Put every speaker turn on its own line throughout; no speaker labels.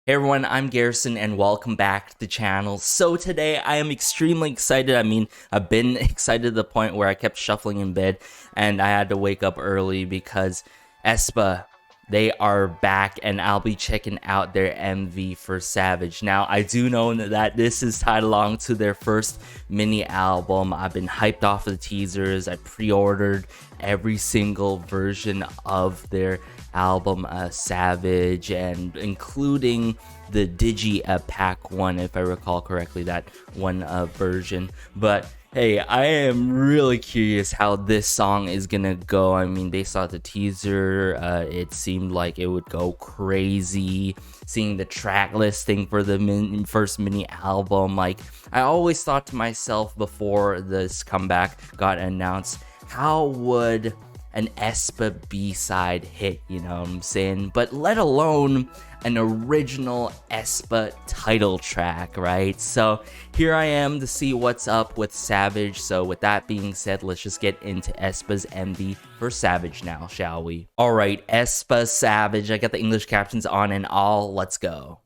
Hey everyone, I'm Garrison and welcome back to the channel. So today I am extremely excited. I mean, I've been excited to the point where I kept shuffling in bed and I had to wake up early because aespa, they are back and I'll be checking out their MV for Savage. Now, I do know that this is tied along to their first mini album. I've been hyped off of the teasers. I pre-ordered every single version of their album Savage, and including the Digi pack one, if I recall correctly, that one version. But hey, I am really curious how this song is gonna go. I mean, based off the teaser, it seemed like it would go crazy. Seeing the track listing for the first mini album, like, I always thought to myself before this comeback got announced, how would an aespa B-side hit, you know what I'm saying? But let alone an original aespa title track, right? So here I am to see what's up with Savage. So with that being said, let's just get into aespa's MV for Savage now, shall we? Alright, aespa Savage. I got the English captions on and all. Let's go.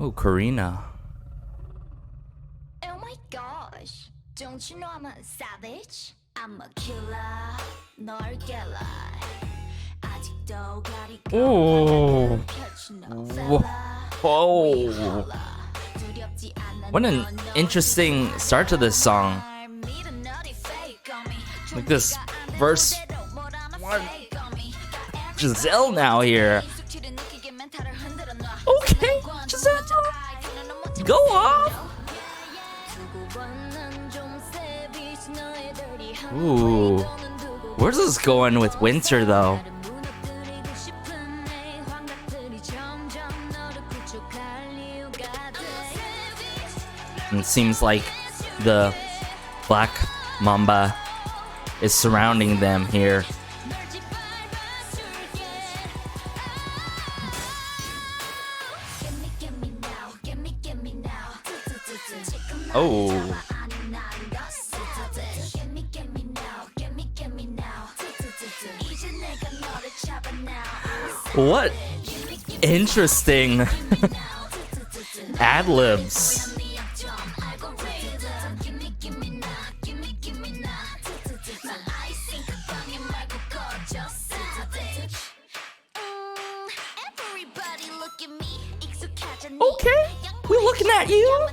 Oh, Karina.
Oh my gosh, don't you know I'm a savage? I'm a killer, 널 깨라. 아직도 가리고
Oh.
펼친 너
Whoa. What an interesting start to this song. Like this verse one. Giselle now here. Okay, Giselle. Go off. Ooh. Where's this going with Winter though? It seems like the Black Mamba is surrounding them here. Oh. What interesting adlibs. Okay, we're looking at you.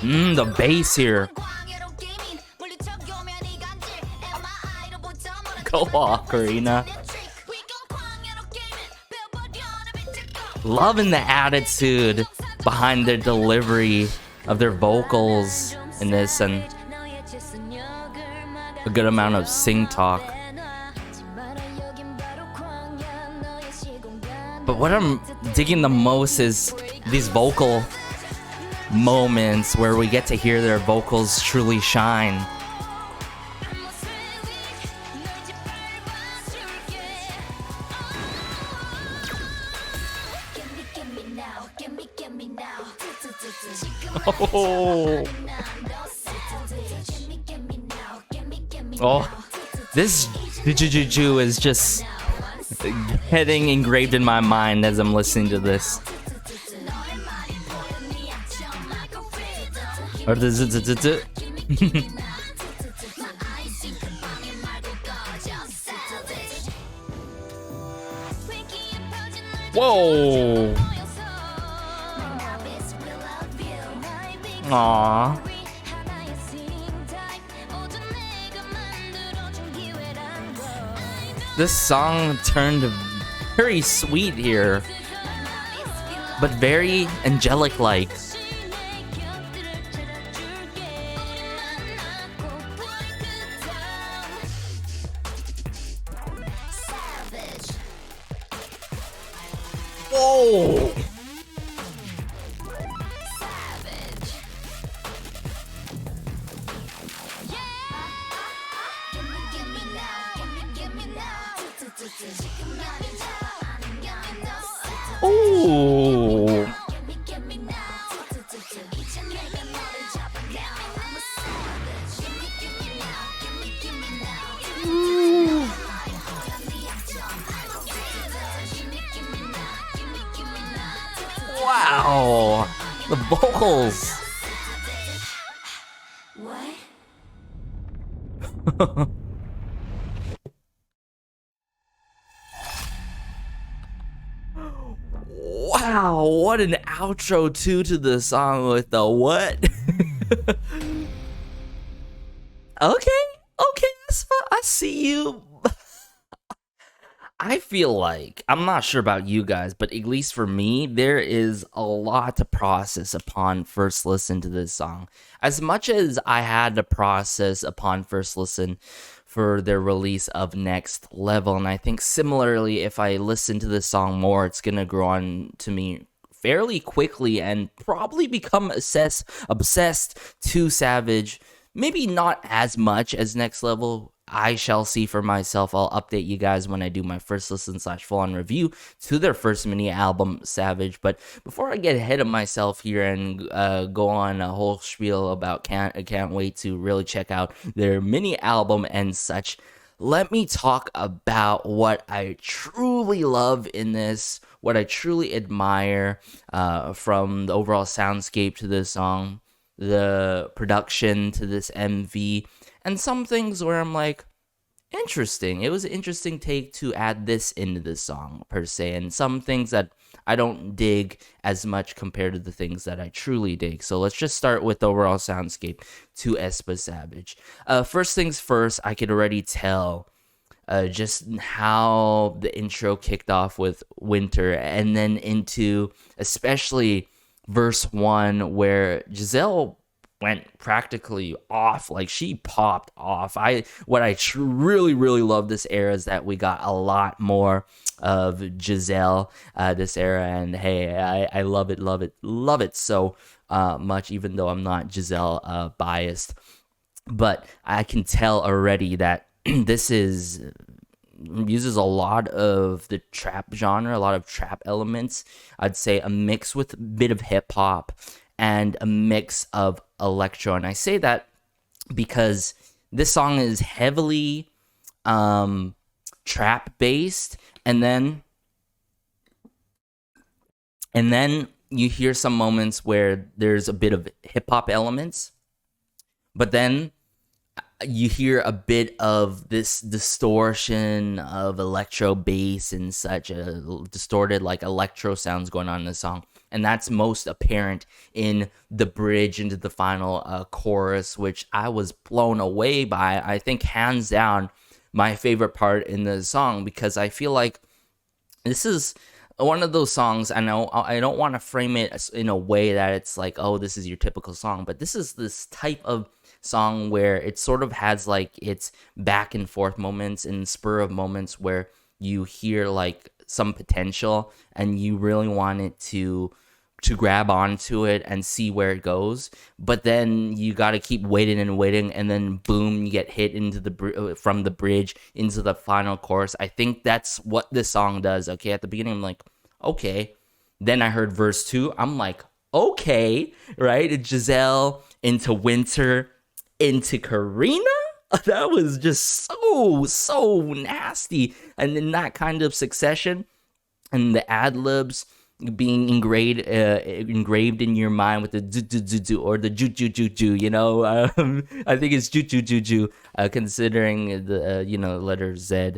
The bass here. Go off, Karina. Loving the attitude behind their delivery of their vocals in this, and a good amount of sing talk. But what I'm digging the most is these vocal moments where we get to hear their vocals truly shine. Oh, this Juju is just getting engraved in my mind as I'm listening to this. Or whoa. Aww. This song turned very sweet here, but very angelic-like. Whoa! Ooh. Wow, the vocals.
What?
Wow, what an outro too to the song with the what? Okay, aespa, I see you. I feel like, I'm not sure about you guys, but at least for me, there is a lot to process upon first listen to this song. As much as I had to process upon first listen for their release of Next Level, and I think similarly, if I listen to this song more, it's gonna grow on to me fairly quickly and probably become obsessed to Savage. Maybe not as much as Next Level. I shall see for myself. I'll update you guys when I do my first listen / full on review to their first mini album, Savage. But before I get ahead of myself here and go on a whole spiel about I can't wait to really check out their mini album and such, let me talk about what I truly love in this, what I truly admire from the overall soundscape to this song, the production to this MV, and some things where I'm like, interesting. It was an interesting take to add this into the song, per se, and some things that I don't dig as much compared to the things that I truly dig. So let's just start with the overall soundscape to aespa Savage. First things first, I could already tell just how the intro kicked off with Winter, and then into especially verse 1 where Giselle went practically off. Like, she popped off. What I really love this era is that we got a lot more of Giselle this era, and hey, I love it so much, even though I'm not Giselle biased. But I can tell already that this uses a lot of the trap genre, a lot of trap elements. I'd say a mix with a bit of hip hop and a mix of electro. And I say that because this song is heavily trap based, and then you hear some moments where there's a bit of hip hop elements, but then you hear a bit of this distortion of electro bass and such, distorted like electro sounds going on in the song. And that's most apparent in the bridge into the final chorus, which I was blown away by. I think hands down my favorite part in the song, because I feel like this is one of those songs. I know I don't want to frame it in a way that it's like, oh, this is your typical song, but this is this type of song where it sort of has like its back and forth moments and spur of moments where you hear like some potential and you really want it to grab onto it and see where it goes, but then you got to keep waiting, and then boom, you get hit into from the bridge into the final chorus. I think that's what this song does. Okay, at the beginning I'm like, okay, then I heard verse 2, I'm like, okay, right? It's Giselle into Winter into Karina. That was just so nasty, and in that kind of succession, and the ad-libs being engraved in your mind with the do or the ju, you know. I think it's ju, considering the letter Z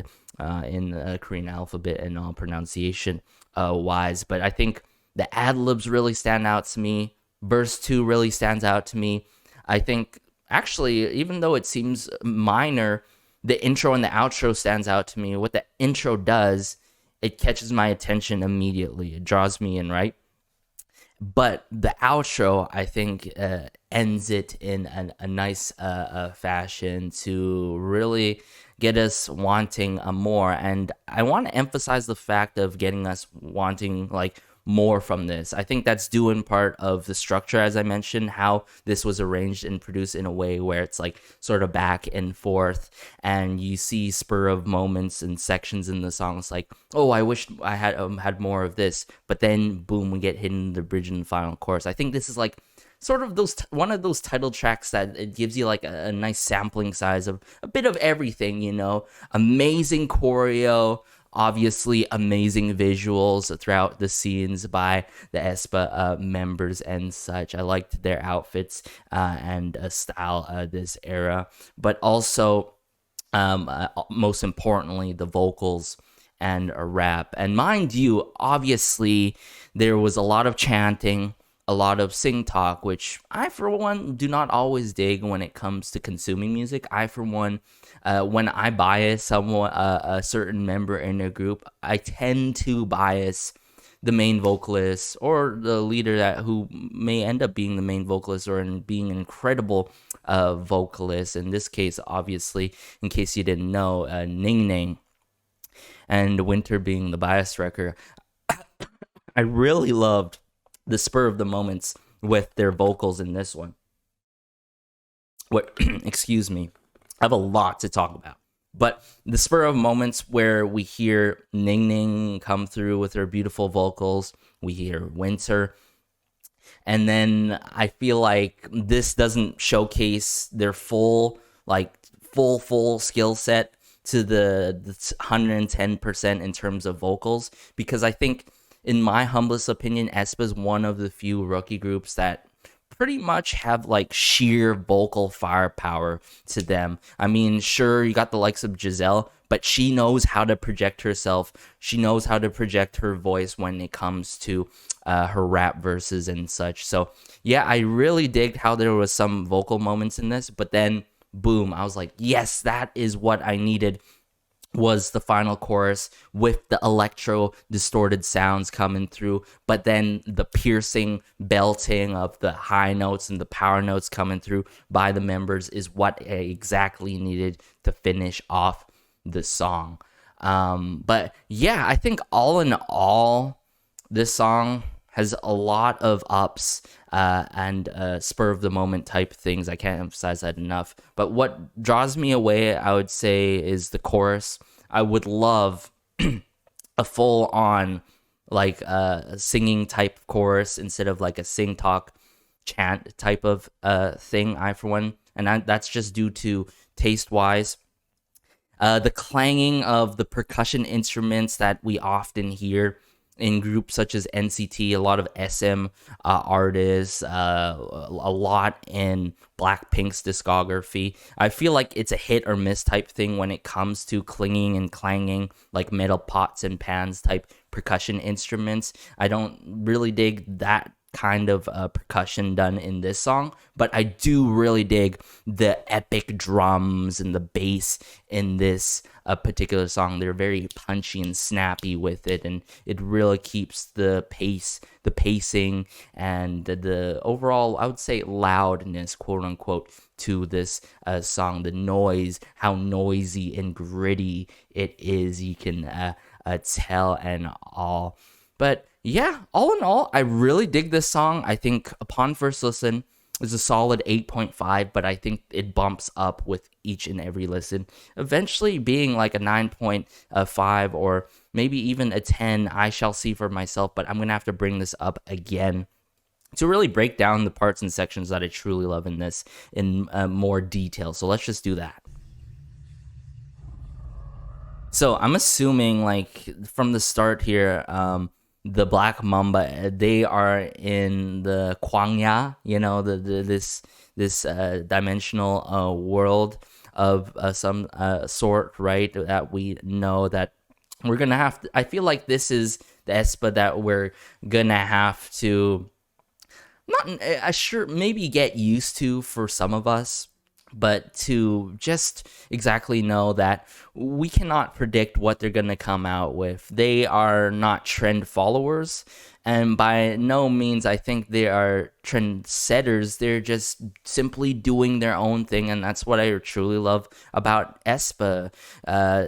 in Korean alphabet and all pronunciation wise. But I think the ad-libs really stand out to me. Verse 2 really stands out to me. I think, actually, even though it seems minor, the intro and the outro stands out to me. What the intro does, it catches my attention immediately. It draws me in, right? But the outro, I think, ends it in a nice fashion to really get us wanting more. And I want to emphasize the fact of getting us wanting, like, more from this. I think that's due in part of the structure, as I mentioned, how this was arranged and produced in a way where it's like sort of back and forth, and you see spur of moments and sections in the songs like, oh, I wish I had more of this, but then boom, we get hit in the bridge in the final chorus. I think this is like sort of one of those title tracks that it gives you like a nice sampling size of a bit of everything, you know. Amazing choreo, Obviously, amazing visuals throughout the scenes by the aespa members and such. I liked their outfits and style this era, but also most importantly, the vocals and a rap. And mind you, obviously, there was a lot of chanting, a lot of sing talk, which I, for one, do not always dig when it comes to consuming music. I, for one, when I bias a certain member in a group, I tend to bias the main vocalist or the leader that who may end up being the main vocalist or being an incredible vocalist. In this case, obviously, in case you didn't know, Ning Ning and Winter being the bias wrecker. I really loved the spur of the moments with their vocals in this one. What? Excuse me. I have a lot to talk about. But the spur of moments where we hear Ning Ning come through with her beautiful vocals, we hear Winter, and then I feel like this doesn't showcase their full skill set to the 110% in terms of vocals, because I think, in my humblest opinion, aespa is one of the few rookie groups that pretty much have like sheer vocal firepower to them. I mean, sure, you got the likes of Giselle, but she knows how to project herself. She knows how to project her voice when it comes to her rap verses and such. So yeah, I really digged how there was some vocal moments in this, but then boom, I was like, yes, that is what I needed, was the final chorus with the electro distorted sounds coming through, but then the piercing belting of the high notes and the power notes coming through by the members is what I exactly needed to finish off the song. But yeah, I think all in all, this song has a lot of ups and spur of the moment type things. I can't emphasize that enough. But what draws me away, I would say, is the chorus. I would love a full on like a singing type chorus instead of like a sing talk chant type of thing, I for one. And that's just due to taste wise. The clanging of the percussion instruments that we often hear in groups such as NCT, a lot of SM artists, a lot in Blackpink's discography. I feel like it's a hit or miss type thing when it comes to clinging and clanging, like metal pots and pans type percussion instruments. I don't really dig that kind of percussion done in this song, but I do really dig the epic drums and the bass in this particular song. They're very punchy and snappy with it, and it really keeps the pacing and the overall, I would say, loudness, quote unquote, to this song. The noise, how noisy and gritty it is, you can tell and all. But yeah, all in all, I really dig this song. I think upon first listen, it's a solid 8.5, but I think it bumps up with each and every listen, eventually being like a 9.5 or maybe even a 10. I shall see for myself, but I'm going to have to bring this up again to really break down the parts and sections that I truly love in this in more detail. So let's just do that. So I'm assuming, like, from the start here, the Black Mamba, they are in the Kwangya, you know, this dimensional world of some sort, right? That we know that we're gonna have to. I feel like this is the aespa that we're gonna have to not sure maybe get used to for some of us, but to just exactly know that we cannot predict what they're going to come out with. They are not trend followers, and by no means I think they are trend setters. They're just simply doing their own thing, and that's what I truly love about aespa.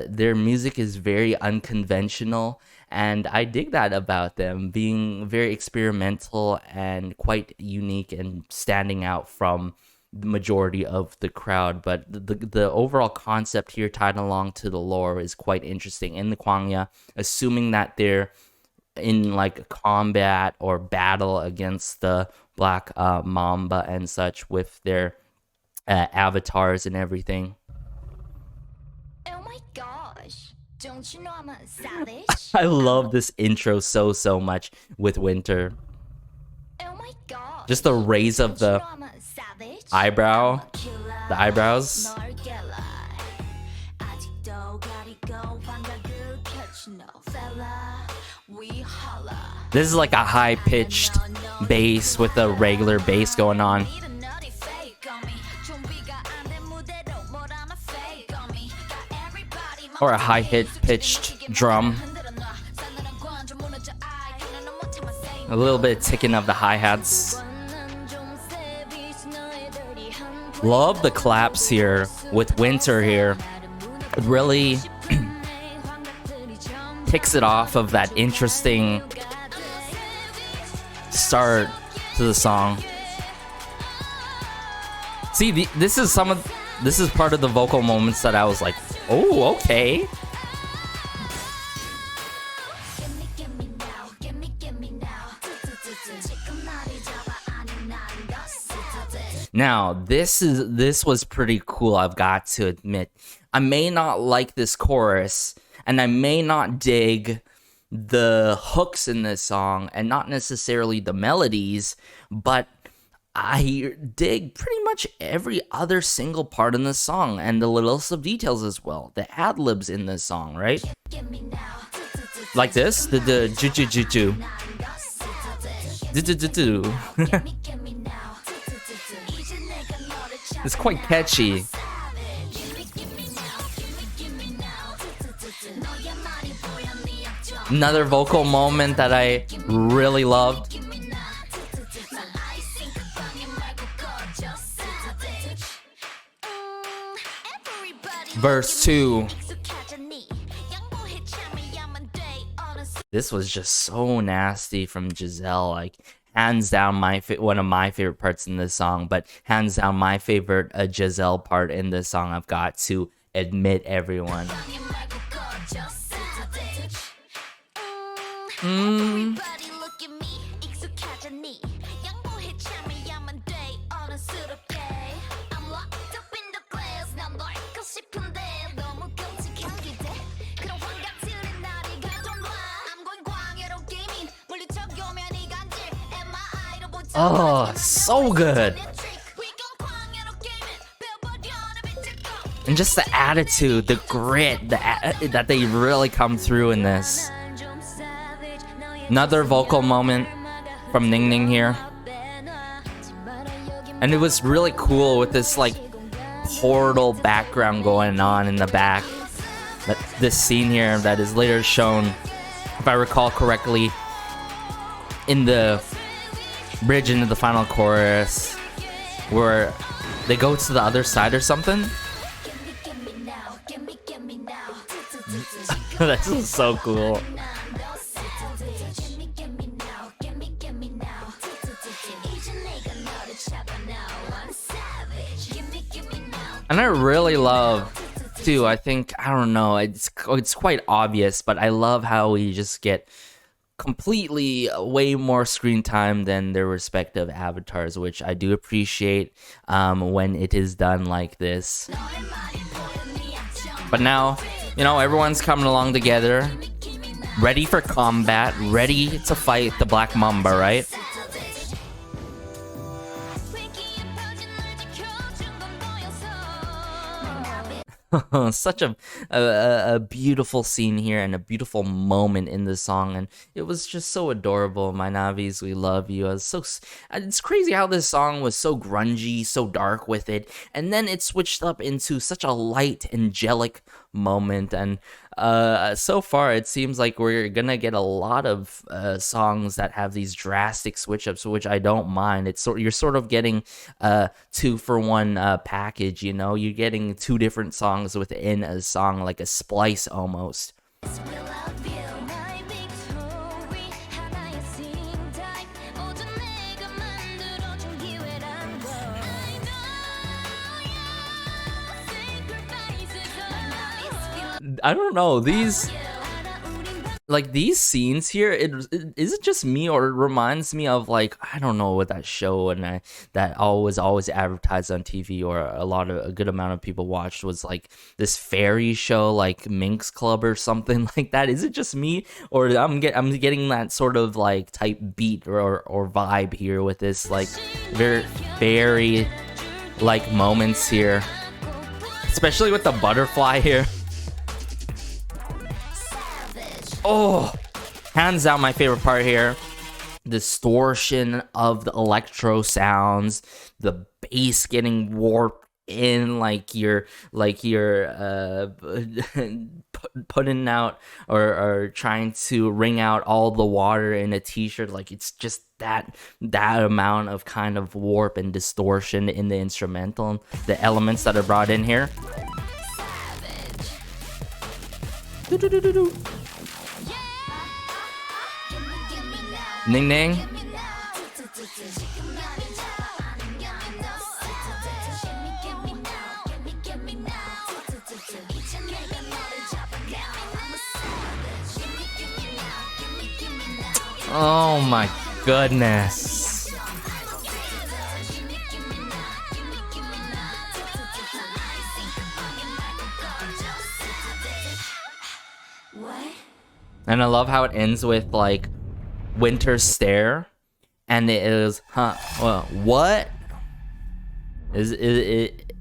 Their music is very unconventional, and I dig that about them, being very experimental and quite unique and standing out from the majority of the crowd. But the overall concept here tied along to the lore is quite interesting. In the Kwangya, assuming that they're in like combat or battle against the Black Mamba and such with their avatars and everything.
Oh my gosh, Don't you know I'm a savage?
I love this intro so much with Winter.
Oh my god.
Just the raise of the eyebrow, the eyebrows. This is like a high-pitched bass with a regular bass going on. Or a high-pitched drum. A little bit of ticking of the hi-hats. Love the claps here with Winter here. It really kicks it off of that interesting start to the song. See, this is part of the vocal moments that I was like, oh, okay. Now, this was pretty cool, I've got to admit. I may not like this chorus, and I may not dig the hooks in this song, and not necessarily the melodies, but I dig pretty much every other single part in this song, and the little sub-details as well. The ad-libs in this song, right? Like this, the ju-ju-ju-ju. Du-du-du-du. It's quite catchy. Another vocal moment that I really loved. Verse 2. This was just so nasty from Giselle. Like, hands down one of my favorite parts in this song, but hands down my favorite Giselle part in this song, I've got to admit, everyone. Oh, so good. And just the attitude, the grit, that they really come through in this. Another vocal moment from Ning Ning here. And it was really cool with this like portal background going on in the back. This scene here that is later shown, if I recall correctly, in the bridge into the final chorus, where they go to the other side or something. This is so cool. And I really love too, I don't know, it's quite obvious, but I love how we just get completely way more screen time than their respective avatars, which I do appreciate when it is done like this. But now, everyone's coming along together, ready for combat, ready to fight the Black Mamba, right? Such a beautiful scene here and a beautiful moment in the song, and it was just so adorable. My Navis, we love you. It's crazy how this song was so grungy, so dark with it, and then it switched up into such a light, angelic moment. And so far it seems like we're gonna get a lot of songs that have these drastic switch ups, which I don't mind. You're sort of getting a 2-for-1 package. You're getting two different songs within a song, like a splice almost. I don't know, these like these scenes here, is it just me, or it reminds me of, like, I don't know what that show that always advertised on TV, or a good amount of people watched, was like this fairy show, like Minx Club or something like that. Is it just me, or I'm getting that sort of like type beat or vibe here with this like very fairy like moments here, especially with the butterfly here. Oh, hands down my favorite part here. Distortion of the electro sounds, the bass getting warped in, like you're putting out or trying to wring out all the water in a t-shirt. Like it's just that amount of kind of warp and distortion in the instrumental, the elements that are brought in here. Ning ning. Oh my goodness. And I love how it ends with like winter stare, and it is well, what is it?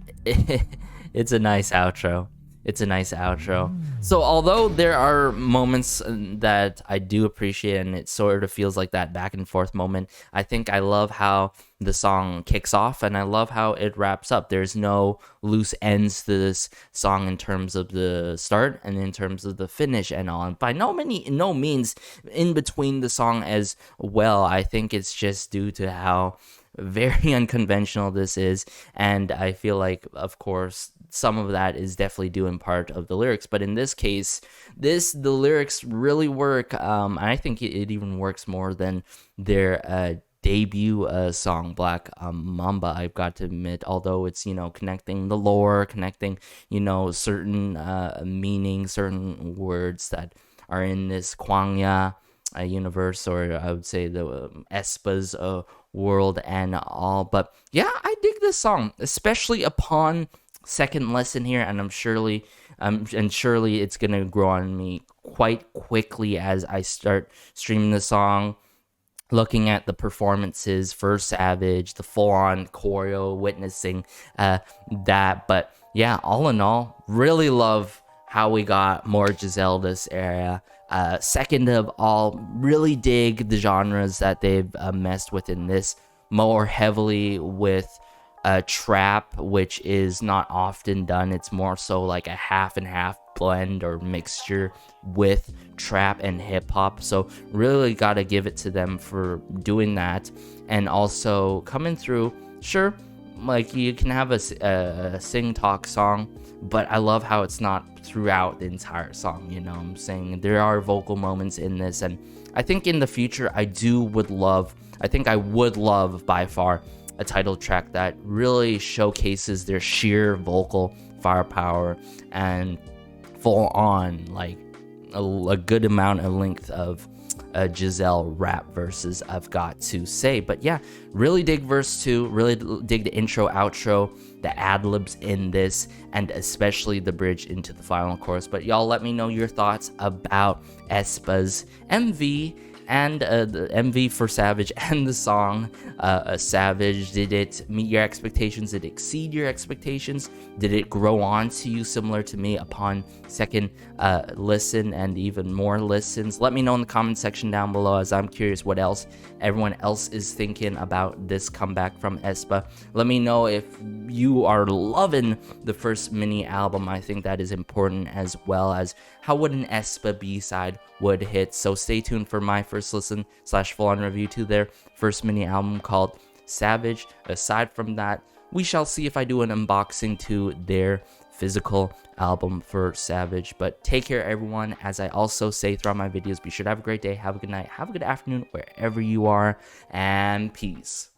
It's a nice outro. It's a nice outro. So although there are moments that I do appreciate, and it sort of feels like that back and forth moment, I think I love how the song kicks off, and I love how it wraps up. There's no loose ends to this song in terms of the start and in terms of the finish and all. And by no means in between the song as well. I think it's just due to how very unconventional this is, and I feel like, of course, some of that is definitely due in part of the lyrics, but in this case, the lyrics really work. I think it even works more than their debut song, Black Mamba, I've got to admit, although it's, connecting the lore, connecting, certain meanings, certain words that are in this Kwangya universe, or I would say the aespa's world and all. But yeah, I dig this song, especially upon second listen here, and surely it's gonna grow on me quite quickly as I start streaming the song, looking at the performances for Savage, the full-on choreo, witnessing that. But yeah, all in all, really love how we got more Giselle this era. Second of all, really dig the genres that they've messed with in this, more heavily with trap, which is not often done. It's more so like a half and half blend or mixture with trap and hip-hop, so really gotta give it to them for doing that. And also coming through, sure, like you can have a sing talk song, but I love how it's not throughout the entire song. What I'm saying, there are vocal moments in this, and I think in the future I would love by far a title track that really showcases their sheer vocal firepower and full on like a good amount of length of Giselle rap verses, I've got to say. But yeah, really dig verse 2, really dig the intro, outro, the adlibs in this, and especially the bridge into the final chorus. But y'all let me know your thoughts about aespa's MV and the MV for Savage and the song Savage. Did it meet your expectations? Did it exceed your expectations? Did it grow on to you similar to me upon second listen and even more listens? Let me know in the comment section down below, as I'm curious what else everyone else is thinking about this comeback from aespa. Let me know if you are loving the first mini album. I think that is important, as well as how would an aespa B-side would hit. So stay tuned for my first listen / full-on review to their first mini album called Savage. Aside from that, we shall see if I do an unboxing to their physical album for Savage. But take care, everyone. As I also say throughout my videos, be sure to have a great day, have a good night, have a good afternoon wherever you are, and peace.